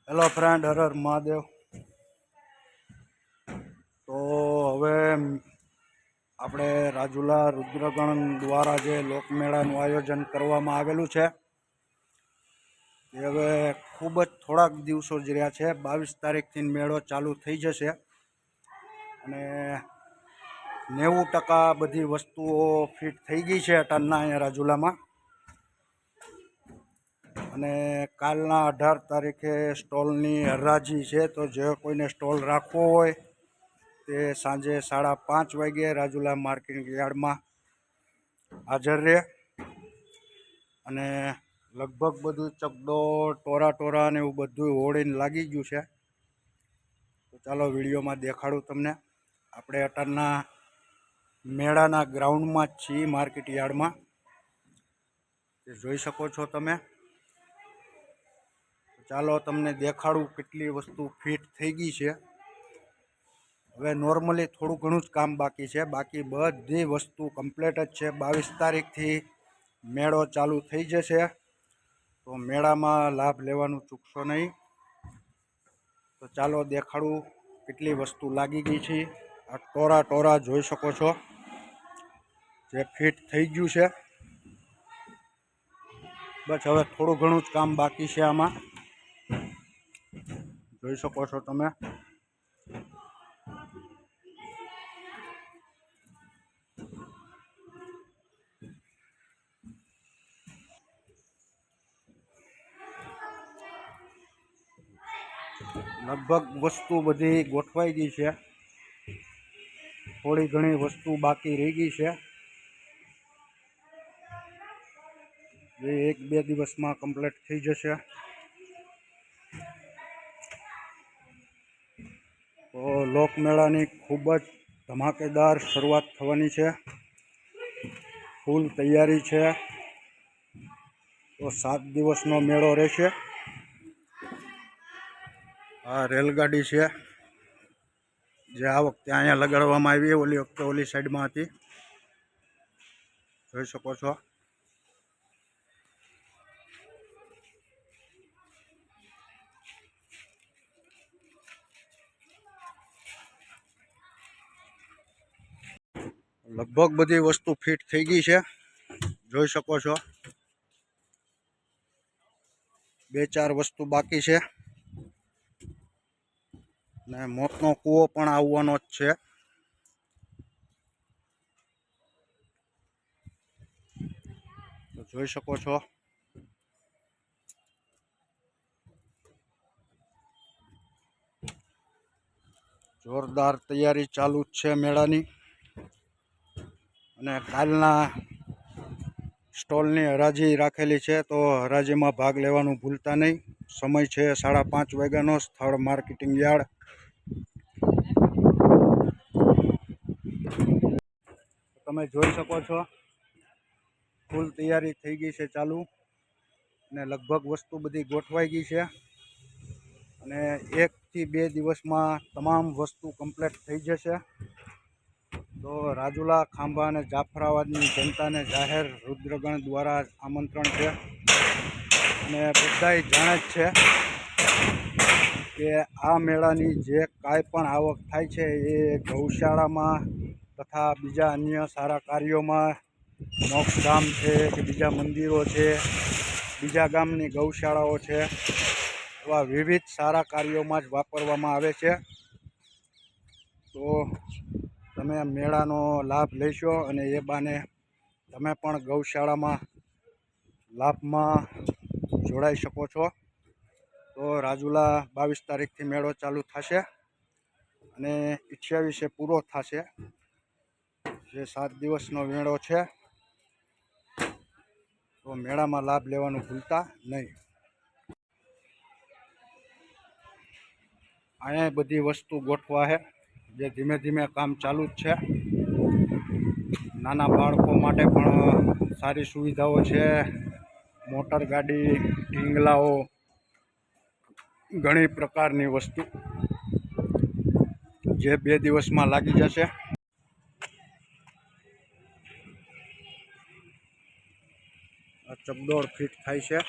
Hello friend, Har Har Mahadev. તો હવે આપણે રાજુલા રુદ્રગણ દ્વારા જે લોકમેળાનું આયોજન કરવામાં આવેલું છે એ હવે ખૂબ જ થોડાક દિવસો જ રહ્યા છે। 22 તારીખથી મેળો ચાલુ થઈ જશે અને 90% બધી વસ્તુઓ ફિટ થઈ ગઈ છે અટાણના અહીંયા રાજુલામાં। અને કાલના 18 તારીખે સ્ટોલની હરાજી છે, તો જે કોઈને સ્ટોલ રાખવો હોય તે સાંજે 5:30 વાગે રાજુલા માર્કેટ યાર્ડમાં હાજર રહે। અને લગભગ બધું ચકડોળ ટોરા ને એવું બધું હોળીને લાગી ગયું છે। તો ચાલો વિડીયોમાં દેખાડું તમને। આપણે અટાણના મેળાના ગ્રાઉન્ડમાં જ છીએ, માર્કેટ યાર્ડમાં, જોઈ શકો છો તમે। ચાલો તમને દેખાડું કેટલી વસ્તુ ફિટ થઈ ગઈ છે। હવે નોર્મલી થોડું ઘણું જ કામ બાકી છે, બાકી બધી વસ્તુ કમ્પ્લીટ જ છે। 22 તારીખથી મેળો ચાલુ થઈ જશે, તો મેળામાં લાભ લેવાનું ચૂકશો નહીં। તો ચાલો દેખાડું કેટલી વસ્તુ લાગી ગઈ છે। આ ટોરા જોઈ શકો છો, જે ફિટ થઈ ગયું છે। બસ હવે થોડું ઘણું જ કામ બાકી છે આમાં, જોઈ શકો છો તમે। લગભગ વસ્તુ બધી ગોઠવાઈ ગઈ છે, થોડી ઘણી વસ્તુ બાકી રહી ગઈ છે, જે 1-2 દિવસમાં કમ્પ્લીટ થઈ જશે। તો લોકમેળાની ખૂબ જ ધમાકેદાર શરૂઆત થવાની છે, ફૂલ તૈયારી છે। તો 7 દિવસનો મેળો રહેશે। આ રેલગાડી છે, જે આ વખતે અહીંયા લગાડવામાં આવી, ઓલી વખતે ઓલી સાઈડમાં હતી, જોઈ શકો છો। લગભગ બધી વસ્તુ ફિટ થઈ ગઈ છે, જોઈ શકો છો। 2-4 વસ્તુ બાકી છે, ને મોતનો કૂવો પણ આવવાનો જ છે। તો જોઈ શકો છો, જોરદાર તૈયારી ચાલુ જ છે મેળાની। અને કાલના સ્ટોલની હરાજી રાખેલી છે, તો હરાજીમાં ભાગ લેવાનું ભૂલતા નહીં। સમય છે 5:30 વાગ્યાનો, સ્થળ માર્કેટિંગ યાર્ડ। તમે જોઈ શકો છો, ફૂલ તૈયારી થઈ ગઈ છે ચાલુ, અને લગભગ વસ્તુ બધી ગોઠવાઈ ગઈ છે, અને 1-2 દિવસમાં તમામ વસ્તુ કમ્પ્લીટ થઈ જશે। તો રાજુલા, ખાંભા અને જાફરાબાદની જનતાને જાહેર રુદ્રગણ દ્વારા આમંત્રણ છે, અને બધાય જાણે જ છે કે આ મેળાની જે કાંઈ પણ આવક થાય છે એ ગૌશાળામાં તથા બીજા અન્ય સારા કાર્યોમાં, મોક્ષધામ છે કે બીજા મંદિરો છે, બીજા ગામની ગૌશાળાઓ છે, એવા વિવિધ સારા કાર્યોમાં જ વાપરવામાં આવે છે। તો તમે મેળાનો લાભ લેશો, અને એ બાને તમે પણ ગૌશાળામાં લાભમાં જોડાઈ શકો છો। તો રાજુલા 22 તારીખથી મેળો ચાલુ થશે અને 28 પૂરો થશે, જે 7 દિવસનો મેળો છે। તો મેળામાં લાભ લેવાનું ભૂલતા નહીં। અહીંયા બધી વસ્તુ ગોઠવા છે, જે ધીમે ધીમે કામ ચાલુ જ છે। નાના બાળકો માટે પણ સારી સુવિધાઓ છે, મોટર ગાડી, ઢીંગલાઓ, ઘણી પ્રકારની વસ્તુ જે 2 દિવસમાં લાગી જશે। આ ચકડોળ ફિટ થાય છે।